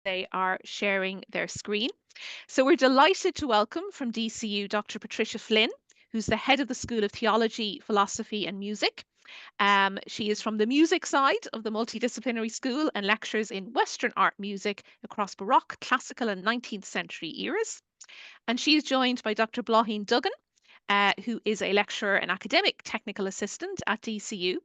they are sharing their screen. So we're delighted to welcome from DCU Dr. Patricia Flynn, who's the head of the School of Theology, Philosophy and Music. She is from the music side of the multidisciplinary school and lectures in Western art music across Baroque, classical and 19th century eras. And she is joined by Dr. Bláithín Duggan, who is a lecturer and academic technical assistant at DCU,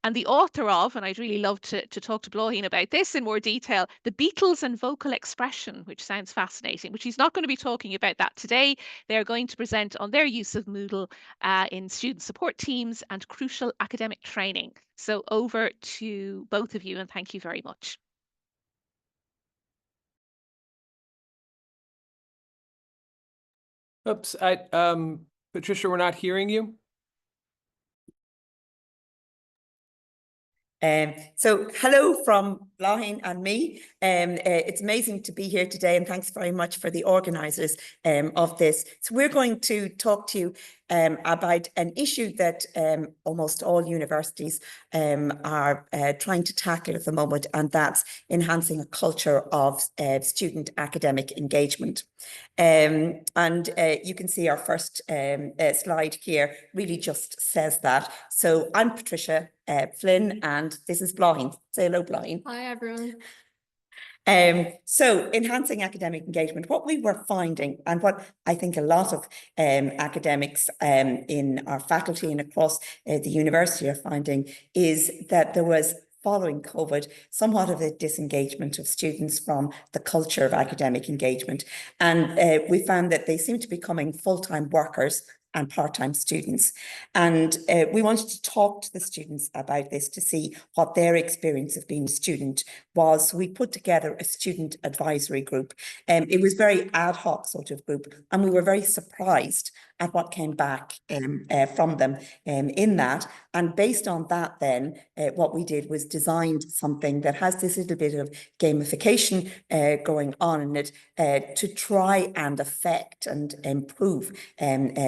and the author of, and I'd really love to talk to Bláithín about this in more detail, The Beatles and Vocal Expression, which sounds fascinating, but she's not going to be talking about that today. They're going to present on their use of Moodle in student support teams and crucial academic training. So over to both of you, and thank you very much. Oops, Patricia, we're not hearing you. So hello from Bláithín and me. It's amazing to be here today, and thanks very much for the organisers of this. So we're going to talk to you about an issue that almost all universities are trying to tackle at the moment, and that's enhancing a culture of student academic engagement. And you can see our first slide here really just says that. So I'm Patricia Flynn, and this is Bláithín. Say hello, Bláithín. Hi, everyone. So enhancing academic engagement, what we were finding, and what I think a lot of academics in our faculty and across the university are finding, is that there was, following COVID, somewhat of a disengagement of students from the culture of academic engagement. And we found that they seem to be becoming full-time workers and part-time students. And we wanted to talk to the students about this to see what their experience of being a student was. We put together a student advisory group. It was very ad hoc sort of group, and we were very surprised at what came back from them in that. And based on that then, what we did was designed something that has this little bit of gamification going on in it to try and affect and improve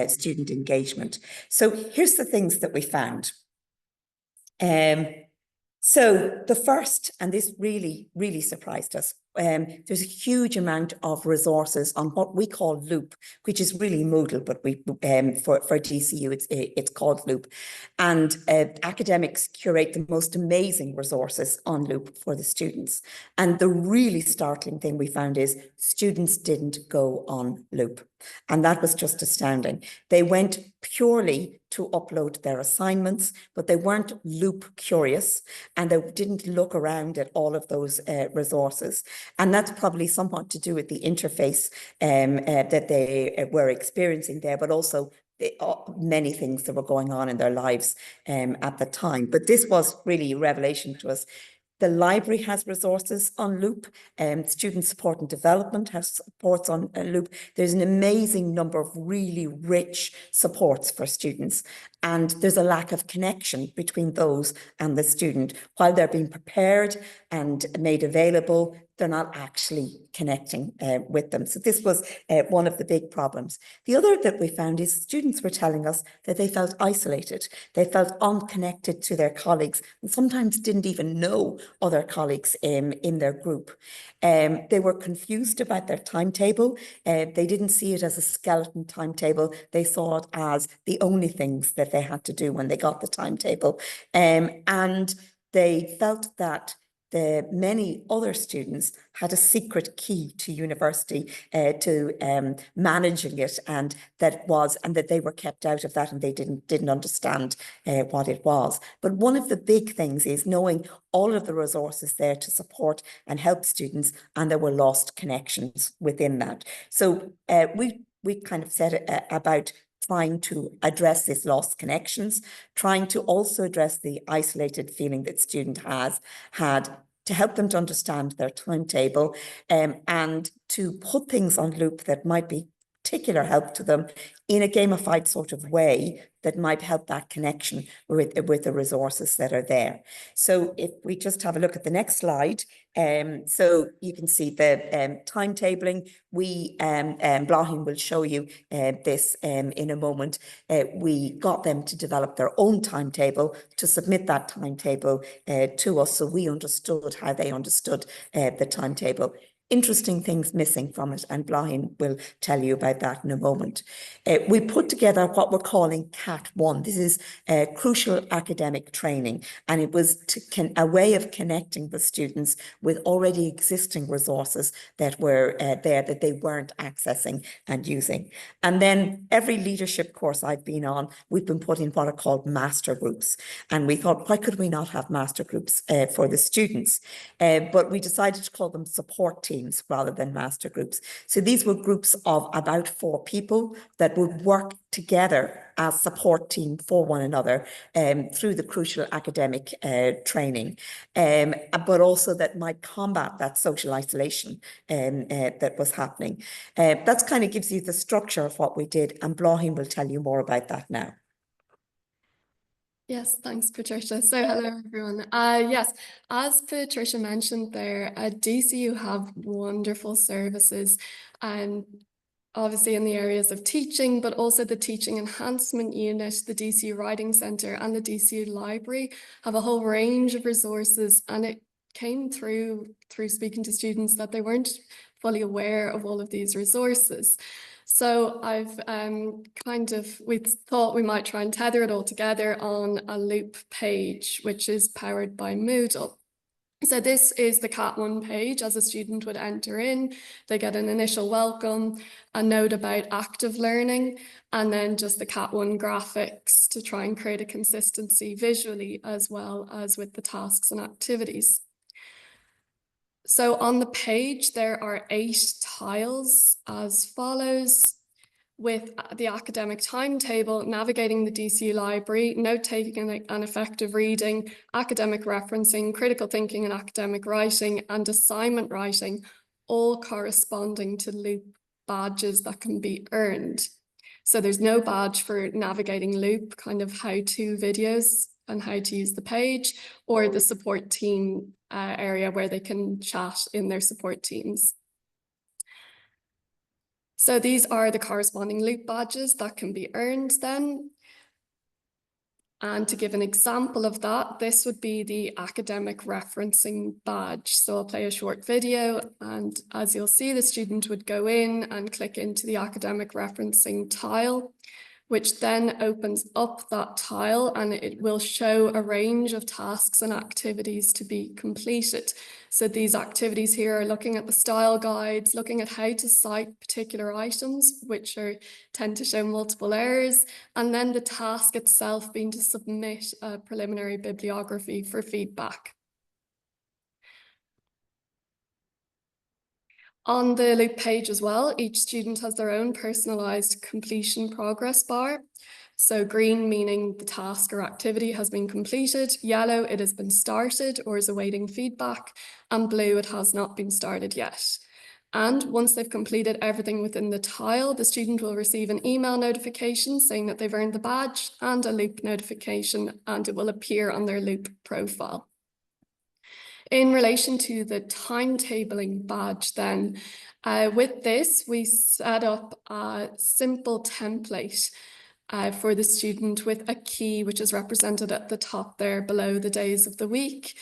student engagement. So here's the things that we found. So the first, and this really, really surprised us, there's a huge amount of resources on what we call Loop, which is really Moodle, but we for DCU it's called Loop. And academics curate the most amazing resources on Loop for the students. And the really startling thing we found is students didn't go on Loop. And that was just astounding. They went purely to upload their assignments, but they weren't Loop curious, and they didn't look around at all of those resources. And that's probably somewhat to do with the interface that they were experiencing there, but also many things that were going on in their lives at the time. But this was really a revelation to us. The library has resources on Loop. Student support and development has supports on Loop. There's an amazing number of really rich supports for students. And there's a lack of connection between those and the student. While they're being prepared and made available, they're not actually connecting with them. So this was one of the big problems. The other that we found is students were telling us that they felt isolated. They felt unconnected to their colleagues, and sometimes didn't even know other colleagues in their group. They were confused about their timetable. They didn't see it as a skeleton timetable. They saw it as the only things that they had to do when they got the timetable. And they felt that the many other students had a secret key to university to managing it, and that they were kept out of that, and they didn't understand what it was. But one of the big things is knowing all of the resources there to support and help students, and there were lost connections within that. So we kind of said about trying to address this lost connections, trying to also address the isolated feeling that student had to help them to understand their timetable, and to put things on Loop that might be particular help to them in a gamified sort of way that might help that connection with the resources that are there. So if we just have a look at the next slide, so you can see the timetabling. Bláithín will show you this in a moment. We got them to develop their own timetable, to submit that timetable to us, so we understood how they understood the timetable. interesting things missing from it, and Blaine will tell you about that in a moment. We put together what we're calling CAT 1. This is crucial academic training, and it was a way of connecting the students with already existing resources that were there that they weren't accessing and using. And then every leadership course I've been on, we've been putting what are called master groups. And we thought, why could we not have master groups for the students? But we decided to call them support teams rather than master groups. So these were groups of about 4 people that would work together as support team for one another through the crucial academic training, but also that might combat that social isolation that was happening. That kind of gives you the structure of what we did, and Blaine will tell you more about that now. Yes, thanks, Patricia. So hello, everyone. Yes, as Patricia mentioned there, at DCU have wonderful services, and obviously in the areas of teaching, but also the Teaching Enhancement Unit, the DCU Writing Centre and the DCU Library have a whole range of resources, and it came through speaking to students that they weren't fully aware of all of these resources. So we thought we might try and tether it all together on a loop page, which is powered by Moodle. So this is the CAT 1 page. As a student would enter in, they get an initial welcome, a note about active learning, and then just the CAT 1 graphics to try and create a consistency visually as well as with the tasks and activities. So on the page, there are 8 tiles as follows, with the academic timetable, navigating the DCU library, note-taking and effective reading, academic referencing, critical thinking and academic writing, and assignment writing, all corresponding to loop badges that can be earned. So there's no badge for navigating loop, kind of how-to videos and how to use the page, or the support team area where they can chat in their support teams. So these are the corresponding loop badges that can be earned then. And to give an example of that, this would be the academic referencing badge. So I'll play a short video, and as you'll see, the student would go in and click into the academic referencing tile, which then opens up that tile, and it will show a range of tasks and activities to be completed. So these activities here are looking at the style guides, looking at how to cite particular items, which tend to show multiple errors, and then the task itself being to submit a preliminary bibliography for feedback. On the loop page as well, each student has their own personalized completion progress bar. So green meaning the task or activity has been completed, yellow it has been started or is awaiting feedback, and blue it has not been started yet. And once they've completed everything within the tile, the student will receive an email notification saying that they've earned the badge, and a loop notification, and it will appear on their loop profile. In relation to the timetabling badge then, with this, we set up a simple template for the student with a key, which is represented at the top there below the days of the week.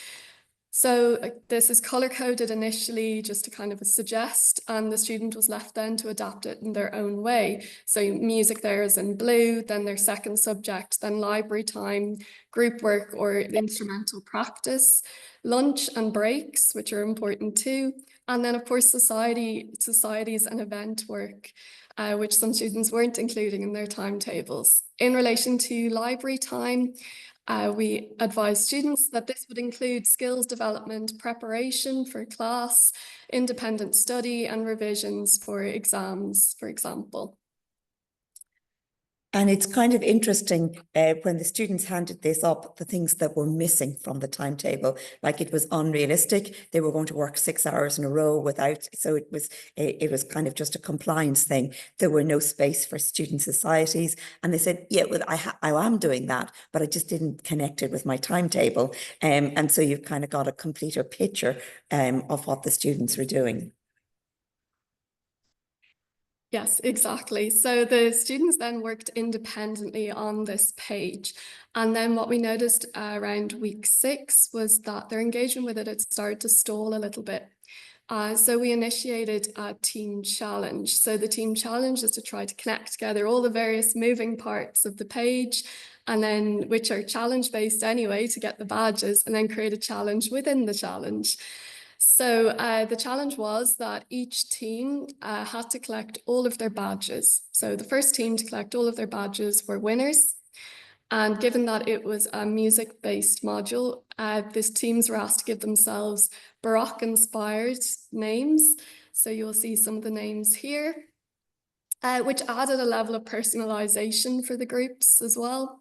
So this is color-coded initially just to kind of suggest, and the student was left then to adapt it in their own way. So music there is in blue, then their second subject, then library time, group work or instrumental practice, lunch and breaks, which are important too, and then of course societies and event work, which some students weren't including in their timetables. In relation to library time, we advise students that this would include skills development, preparation for class, independent study, and revisions for exams, for example. And it's kind of interesting when the students handed this up, the things that were missing from the timetable, like it was unrealistic. They were going to work 6 hours in a row without, so it was kind of just a compliance thing. There were no space for student societies. And they said, yeah, well, I am doing that, but I just didn't connect it with my timetable. And so you've kind of got a completer picture of what the students were doing. Yes, exactly. So the students then worked independently on this page. And then what we noticed around week 6 was that their engagement with it had started to stall a little bit. So we initiated a team challenge. So the team challenge is to try to connect together all the various moving parts of the page, and then which are challenge based anyway, to get the badges, and then create a challenge within the challenge. So the challenge was that each team had to collect all of their badges. So the first team to collect all of their badges were winners. And given that it was a music-based module, these teams were asked to give themselves Baroque-inspired names. So you'll see some of the names here, which added a level of personalization for the groups as well.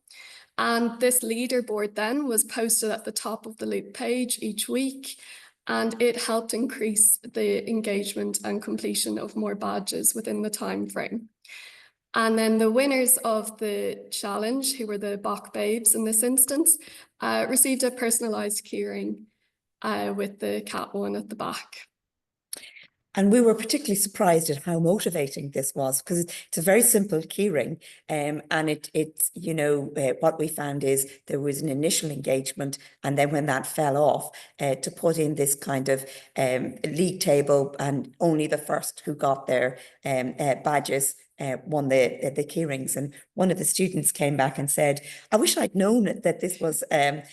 And this leaderboard then was posted at the top of the Loop page each week, and it helped increase the engagement and completion of more badges within the time frame. And then the winners of the challenge, who were the Bach Babes in this instance, received a personalised keyring with the cat one at the back. And we were particularly surprised at how motivating this was, because it's a very simple keyring, and it's you know, what we found is there was an initial engagement, and then when that fell off, to put in this kind of league table, and only the first who got their badges won the keyrings. And one of the students came back and said, I wish I'd known that this was a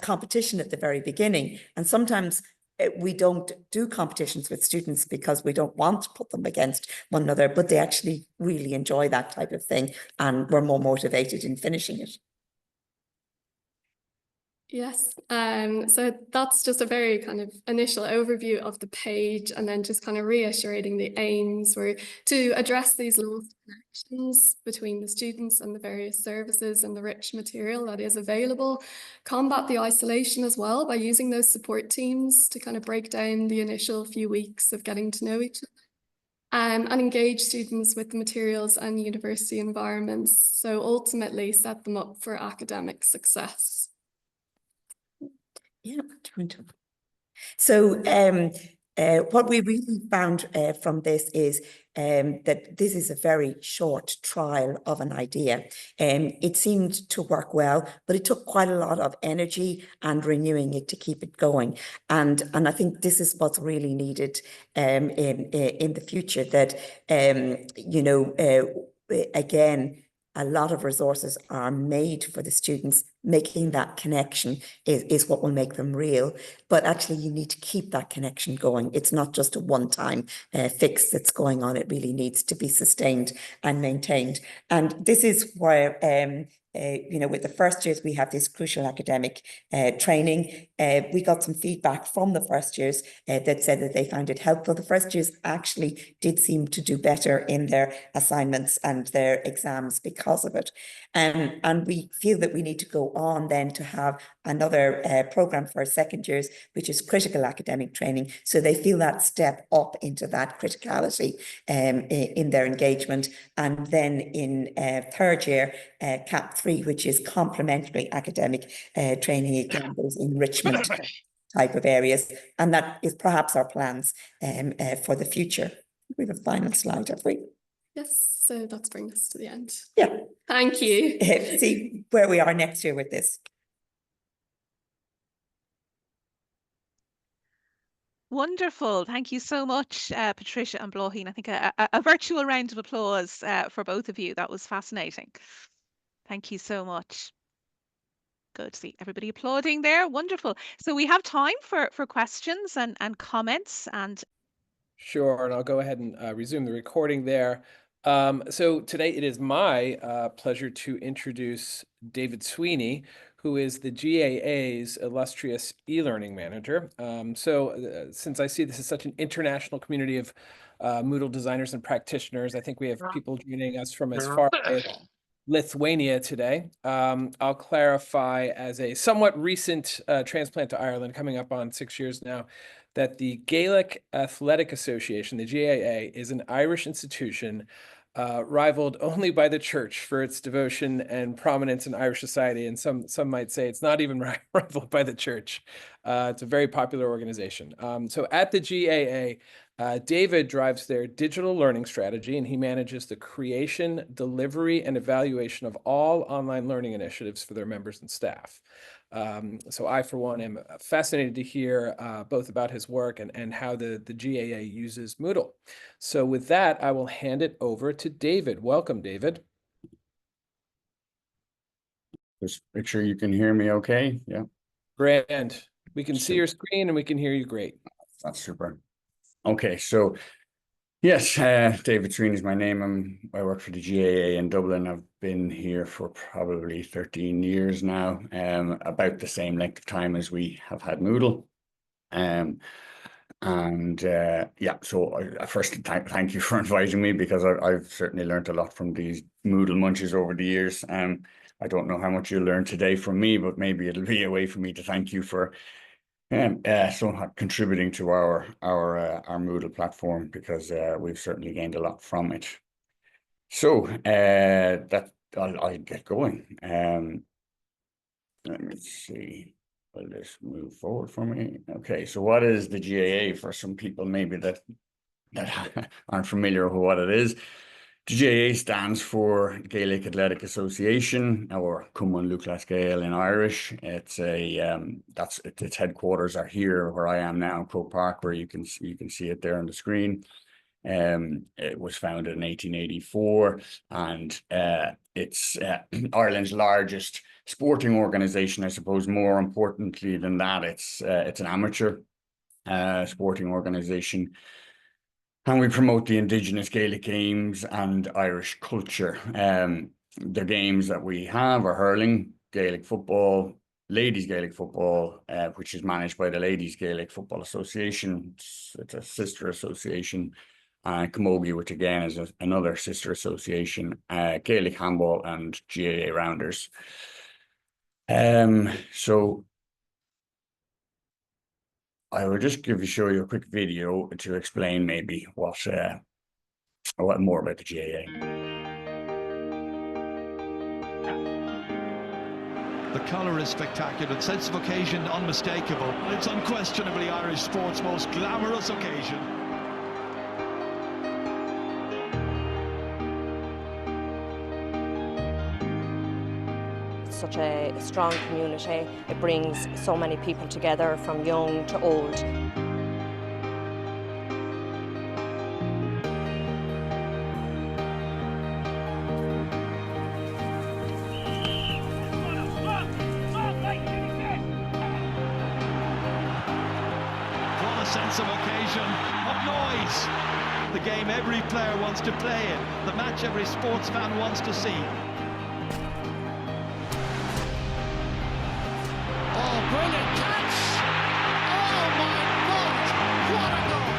competition at the very beginning. And sometimes we don't do competitions with students because we don't want to put them against one another, but they actually really enjoy that type of thing and were more motivated in finishing it. Yes, so that's just a very kind of initial overview of the page, and then just kind of reiterating the aims were to address these lost connections between the students and the various services and the rich material that is available, combat the isolation as well by using those support teams to kind of break down the initial few weeks of getting to know each other. And engage students with the materials and university environments, so ultimately set them up for academic success. Yeah. So what we really found from this is that this is a very short trial of an idea. It seemed to work well, but it took quite a lot of energy and renewing it to keep it going. And I think this is what's really needed in the future, that, you know, again, a lot of resources are made for the students. Making that connection is what will make them real. But actually, you need to keep that connection going. It's not just a one-time fix that's going on. It really needs to be sustained and maintained. And this is where you know, with the first years, we have this crucial academic training. We got some feedback from the first years that said that they found it helpful. The first years actually did seem to do better in their assignments and their exams because of it. And we feel that we need to go on then to have another program for our second years, which is critical academic training. So they feel that step up into that criticality in their engagement. And then in third year, CAP 3, which is complementary academic training, again, those enrichment type of areas. And that is perhaps our plans for the future. We have a final slide, have we? Yes, so that's bringing us to the end. Yeah. Thank you. See where we are next year with this. Wonderful. Thank you so much, Patricia and Bláithín. I think a virtual round of applause for both of you. That was fascinating. Thank you so much. Good to see everybody applauding there. Wonderful. So we have time for questions and comments. And Sure, and I'll go ahead and resume the recording there. So today it is my pleasure to introduce David Sweeney, who is the GAA's illustrious e-learning manager. Since I see this is such an international community of Moodle designers and practitioners, I think we have people joining us from as far away as Lithuania today. I'll clarify, as a somewhat recent transplant to Ireland, coming up on 6 years now, that the Gaelic Athletic Association, the GAA, is an Irish institution rivaled only by the church for its devotion and prominence in Irish society. And some might say it's not even rivaled by the church. It's a very popular organization. So at the GAA, David drives their digital learning strategy, and he manages the creation, delivery, and evaluation of all online learning initiatives for their members and staff. So I, for one, am fascinated to hear both about his work and how the GAA uses Moodle. So with that, I will hand it over to David. Welcome, David. Just make sure you can hear me okay. Yeah. Grand. We can see your screen and we can hear you great. That's super. Okay, so yes, David Sweeney is my name. I work for the GAA in Dublin. I've been here for probably 13 years now, about the same length of time as we have had Moodle. Yeah, so first thank you for inviting me, because I've certainly learned a lot from these Moodle munches over the years. I don't know how much you'll learn today from me, but maybe it'll be a way for me to thank you for somehow contributing to our Moodle platform, because we've certainly gained a lot from it. So that I'll get going. Let me see. Will this move forward for me? Okay, so what is the GAA for some people maybe that aren't familiar with what it is? The GAA stands for Gaelic Athletic Association, or Cumann Luclas Gael in Irish. It's its headquarters are here where I am now, Croke Park, where you can see it there on the screen. It was founded in 1884, and it's Ireland's largest sporting organisation. I suppose more importantly than that, it's an amateur sporting organisation. And we promote the Indigenous Gaelic games and Irish culture. The games that we have are hurling, Gaelic football, ladies Gaelic football, which is managed by the Ladies Gaelic Football Association. It's a sister association. Camogie, which again is another sister association. Gaelic handball and GAA rounders. So I will just show you a quick video to explain maybe what more about the GAA. The colour is spectacular, the sense of occasion unmistakable. It's unquestionably Irish sport's most glamorous occasion. Such a strong community. It brings so many people together from young to old. What a sense of occasion, of noise. The game every player wants to play in, the match every sports fan wants to see. Brilliant catch! Oh my God! What a goal!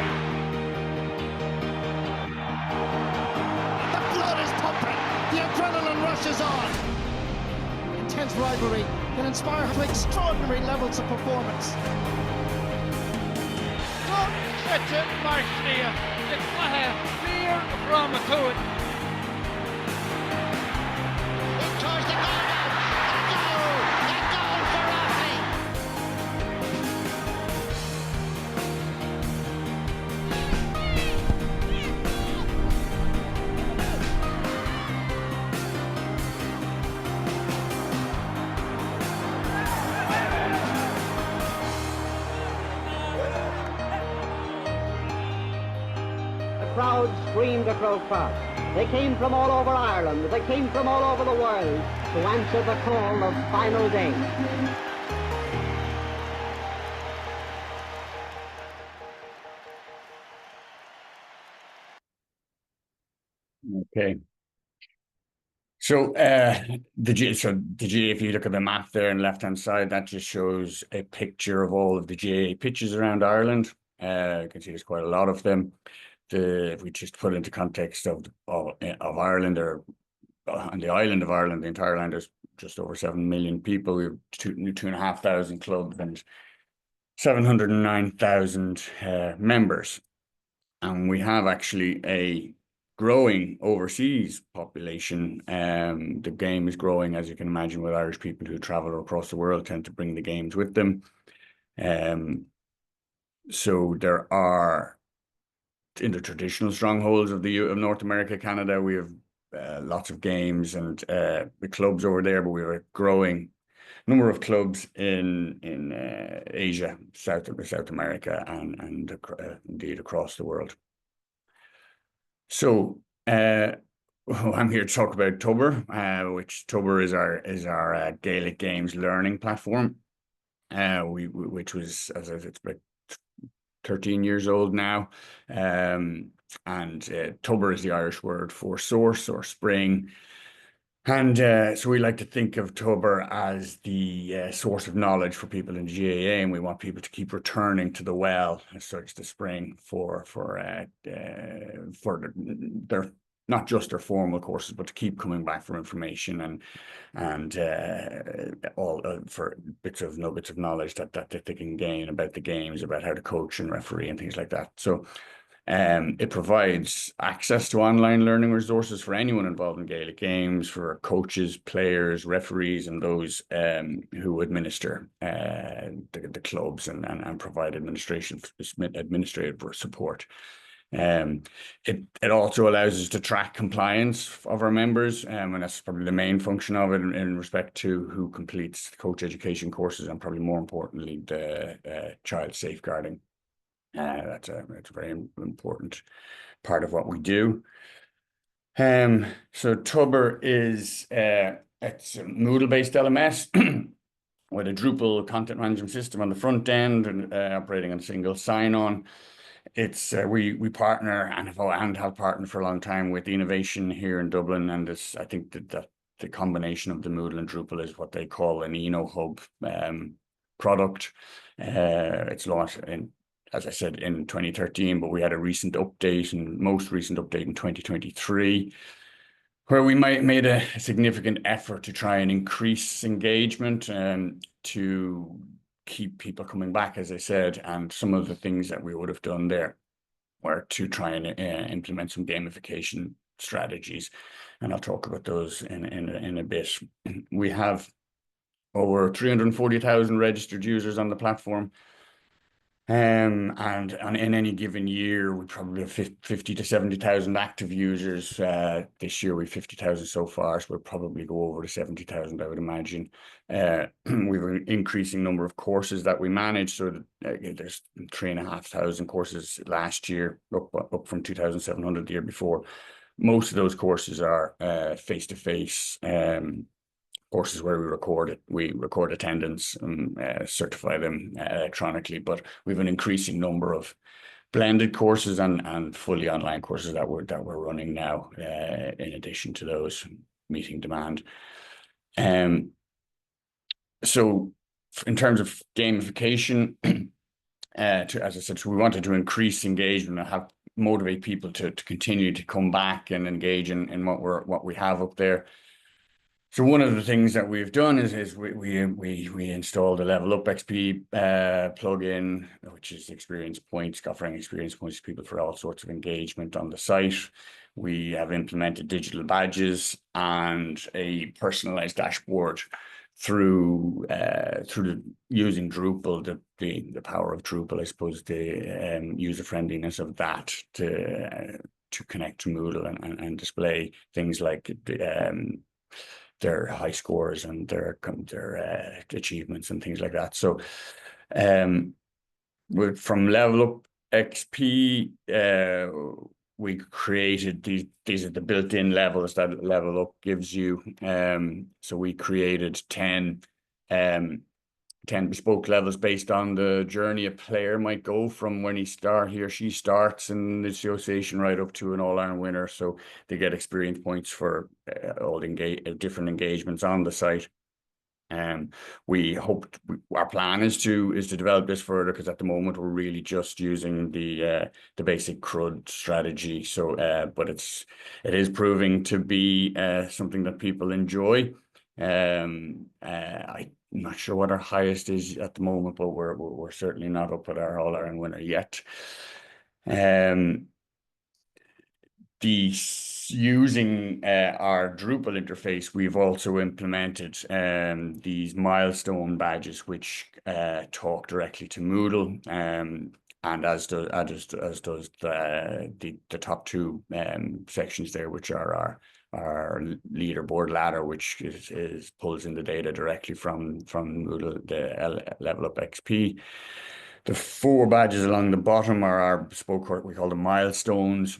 The blood is pumping. The adrenaline rushes on. Intense rivalry can inspire to extraordinary levels of performance. Don't catch it, Marcia. It's what a clear from a to it. In charge the goal now. A goal for Rafferty. Crowd screamed at Croke Park. They came from all over Ireland, they came from all over the world to answer the call of final day. Okay. So the GAA, if you look at the map there on the left-hand side, that just shows a picture of all of the GAA pitches around Ireland. You can see there's quite a lot of them. If we just put it into context of Ireland, or on the island of Ireland, the entire land, there's just over 7 million people. We have 2,500 clubs and 709,000 members. And we have actually a growing overseas population. The game is growing, as you can imagine, with Irish people who travel across the world tend to bring the games with them. So there are, in the traditional strongholds of North America, Canada, we have lots of games and the clubs over there, but we have a growing number of clubs in Asia, South America, and indeed across the world. So I'm here to talk about Tubber, which Tubber is our Gaelic Games learning platform, which was, as I said, it's about 13 years old now. And Tubber is the Irish word for source or spring. And so we like to think of Tubber as the source of knowledge for people in GAA, and we want people to keep returning to the well, as such, the spring for their not just their formal courses, but to keep coming back for information and all for nuggets of knowledge that they can gain about the games, about how to coach and referee and things like that. So it provides access to online learning resources for anyone involved in Gaelic games, for coaches, players, referees, and those who administer the clubs and provide administrative support. It also allows us to track compliance of our members, and that's probably the main function of it in respect to who completes coach education courses, and probably more importantly, the child safeguarding. That's a very important part of what we do. So Tubber is it's a Moodle-based LMS with a Drupal content management system on the front end and operating on a single sign-on. It's we partner and have partnered for a long time with Innovation here in Dublin, and I think that the combination of the Moodle and Drupal is what they call an EnoHub product. It's launched as I said, in 2013, but we had a recent update, and most recent update in 2023, where we made a significant effort to try and increase engagement and to keep people coming back, as I said. And some of the things that we would have done there were to try and implement some gamification strategies, and I'll talk about those in a bit. We have over 340,000 registered users on the platform. And in any given year, we probably have 50 to 70,000 active users. This year, we have 50,000 so far, so we'll probably go over to 70,000, I would imagine. We have an increasing number of courses that we manage, so there's 3,500 courses last year, up from 2,700 the year before. Most of those courses are face-to-face courses where we record attendance and certify them electronically, but we have an increasing number of blended courses and fully online courses that we're running now, in addition to those, meeting demand. So in terms of gamification, as I said, so we wanted to increase engagement and motivate people to continue to come back and engage in what we have up there. So one of the things that we've done is we installed a Level Up XP plugin, which is experience points, offering experience points to people for all sorts of engagement on the site. We have implemented digital badges and a personalized dashboard through using Drupal, the power of Drupal, I suppose, the user friendliness of that to connect to Moodle and display things like their high scores and their achievements and things like that. So from Level Up XP, we created these are the built-in levels that Level Up gives you. So we created 10 bespoke levels based on the journey a player might go from when he or she starts in the association right up to an All-Ireland winner. So they get experience points for all different engagements on the site. Our plan is to develop this further, because at the moment we're really just using the basic CRUD strategy. So but it is proving to be something that people enjoy. I'm not sure what our highest is at the moment, but we're certainly not up at our All-Ireland winner yet. Using our Drupal interface, we've also implemented these milestone badges, which talk directly to Moodle, and as does the top two sections there, which are our leaderboard ladder, which pulls in the data directly from Moodle, the Level Up XP. The 4 badges along the bottom are our bespoke, we call them milestones.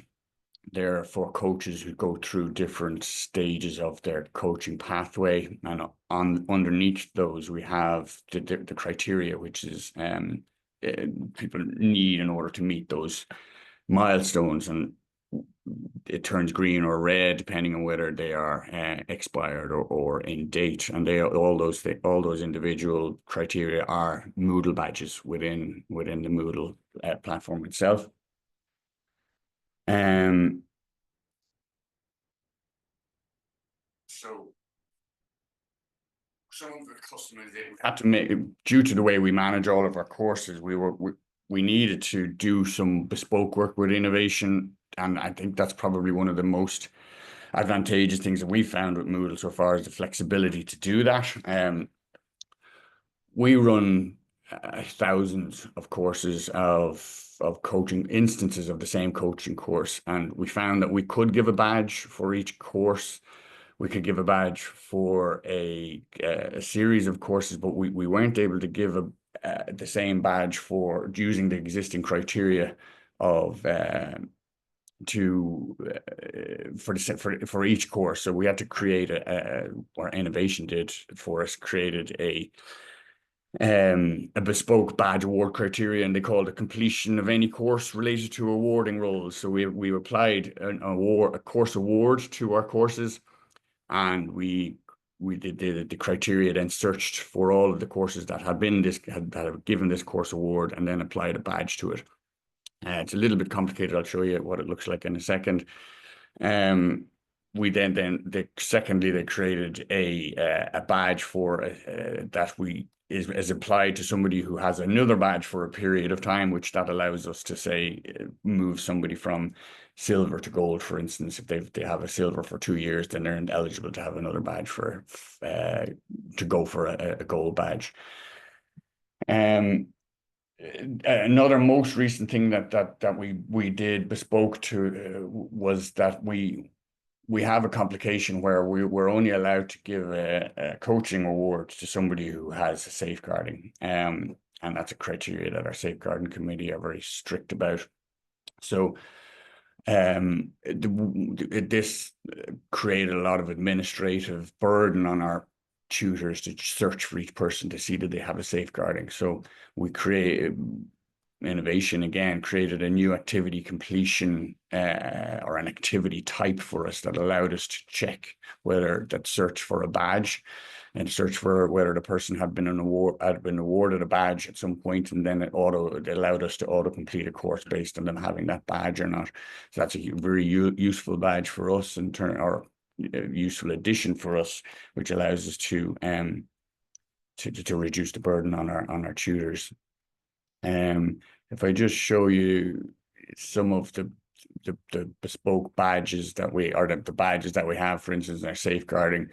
They're for coaches who go through different stages of their coaching pathway, and underneath those we have the criteria, which is people need in order to meet those milestones, and it turns green or red depending on whether they are expired or in date. And all those individual criteria are Moodle badges within the Moodle platform itself. So some of the customization we had to make, due to the way we manage all of our courses, we needed to do some bespoke work with innovation, and I think that's probably one of the most advantageous things that we found with Moodle so far, is the flexibility to do that. We run thousands of courses of coaching instances of the same coaching course, and we found that we could give a badge for each course. We could give a badge for a series of courses, but we weren't able to give the same badge for using the existing criteria of for each course. So we had to create or innovation did for us, created a bespoke badge award criteria, and they called it completion of any course related to awarding roles. So we applied a course award to our courses, and we did the criteria, then searched for all of the courses that had given this course award, and then applied a badge to it. It's a little bit complicated. I'll show you what it looks like in a second. We secondly, they created a badge for that is applied to somebody who has another badge for a period of time, which that allows us to say move somebody from silver to gold, for instance. If they have a silver for 2 years, then they're eligible to have another badge to go for a gold badge. Another most recent thing that we did bespoke to was that we have a complication where we're only allowed to give a coaching award to somebody who has safeguarding, and that's a criteria that our safeguarding committee are very strict about. So this created a lot of administrative burden on our tutors to search for each person to see that they have a safeguarding. So we innovation again created a new activity completion or an activity type for us that allowed us to check search for a badge and search for whether the person had been awarded a badge at some point, and then it allowed us to auto complete a course based on them having that badge or not. So that's a very useful badge for us or useful addition for us, which allows us to reduce the burden on our tutors. If I just show you some of the bespoke badges the badges that we have, for instance, in our safeguarding,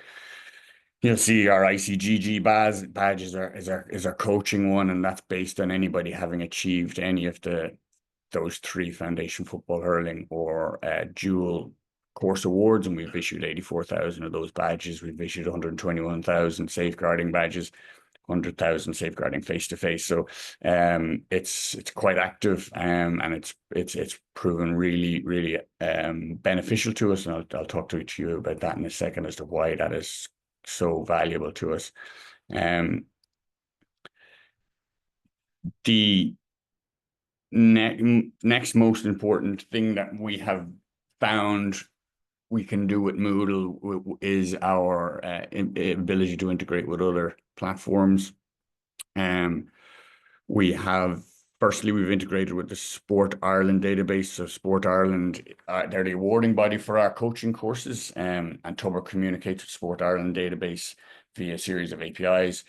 you'll see our ICGG badge is our coaching one, and that's based on anybody having achieved any of those 3 foundation football, hurling, or dual course awards, and we've issued 84,000 of those badges. We've issued 121,000 safeguarding badges, 100,000 safeguarding face-to-face. So it's quite active, and it's proven really beneficial to us, and I'll talk to you about that in a second as to why that is so valuable to us. The next most important thing that we have found we can do with Moodle is our ability to integrate with other platforms. We've integrated with the Sport Ireland database. So Sport Ireland, they're the awarding body for our coaching courses, and Tubber communicates with Sport Ireland database via a series of APIs.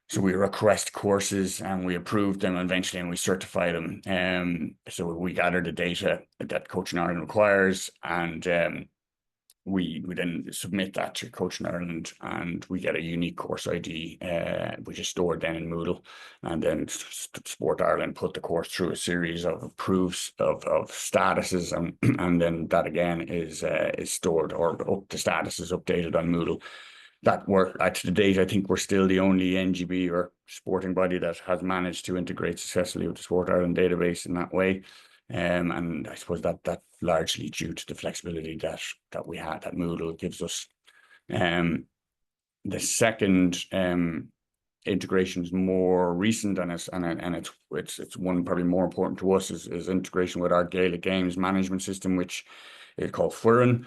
So we request courses and we approve them eventually, and we certify them. So we gather the data that Coaching Ireland requires, and we then submit that to Coaching Ireland, and we get a unique course ID, which is stored then in Moodle, and then Sport Ireland put the course through a series of proofs of statuses, and then that again is stored, or the status is updated on Moodle. That work to date, I think we're still the only NGB or sporting body that has managed to integrate successfully with the Sport Ireland database in that way. And I suppose that largely due to the flexibility that we had, that Moodle gives us. The second integration is more recent, and it's one probably more important to us, is integration with our Gaelic games management system, which is called Fuireann.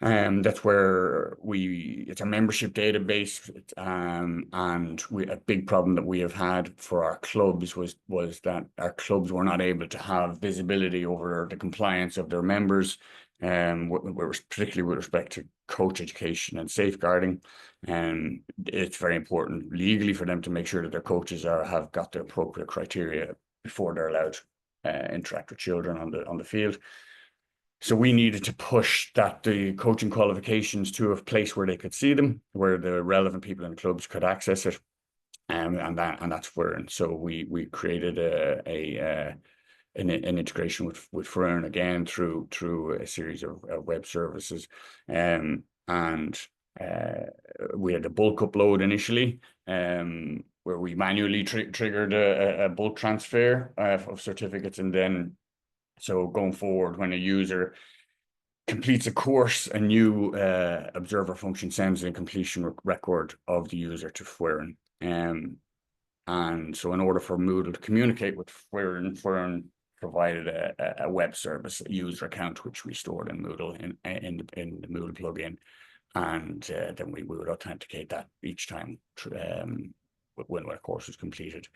That's where it's a membership database, and a big problem that we have had for our clubs was that our clubs were not able to have visibility over the compliance of their members, particularly with respect to coach education and safeguarding. And it's very important legally for them to make sure that their coaches have got the appropriate criteria before they're allowed to interact with children on the field. So we needed to push the coaching qualifications to a place where they could see them, where the relevant people in the clubs could access it, and that's Fuireann. So we created an integration with Fuireann again through a series of web services, and we had a bulk upload initially, where we manually triggered a bulk transfer of certificates, and then. So going forward, when a user completes a course, a new observer function sends a completion record of the user to Fuireann. And so in order for Moodle to communicate with Fuireann provided a web service, a user account, which we stored in Moodle in the Moodle plugin. And then we would authenticate that each time when a course was completed.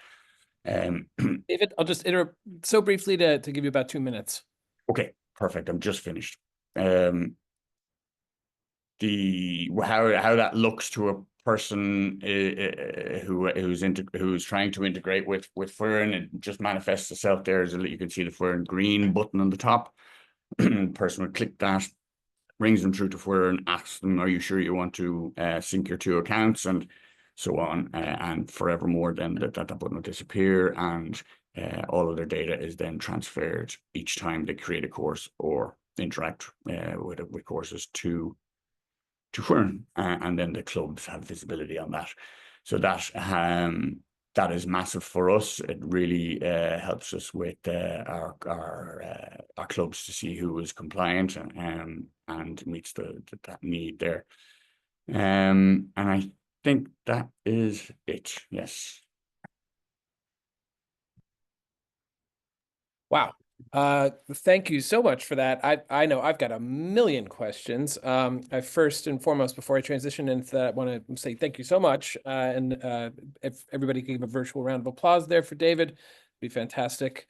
David, I'll just interrupt so briefly to give you about 2 minutes. Okay, perfect. I'm just finished. How that looks to a person who's trying to integrate with Fuireann, it just manifests itself there. As you can see the Fuireann green button on the top. The person would click that, brings them through to Fuireann, asks them, "Are you sure you want to sync your 2 accounts?" and so on, and forevermore, then that button will disappear, and all of their data is then transferred each time they create a course or interact with courses to Fuireann, and then the clubs have visibility on that. So that is massive for us. It really helps us with our clubs to see who is compliant and meets that need there. And I think that is it. Yes. Wow. Thank you so much for that. I know I've got a million questions. I first and foremost, before I transition into that, I want to say thank you so much. And if everybody could give a virtual round of applause there for David, it'd be fantastic.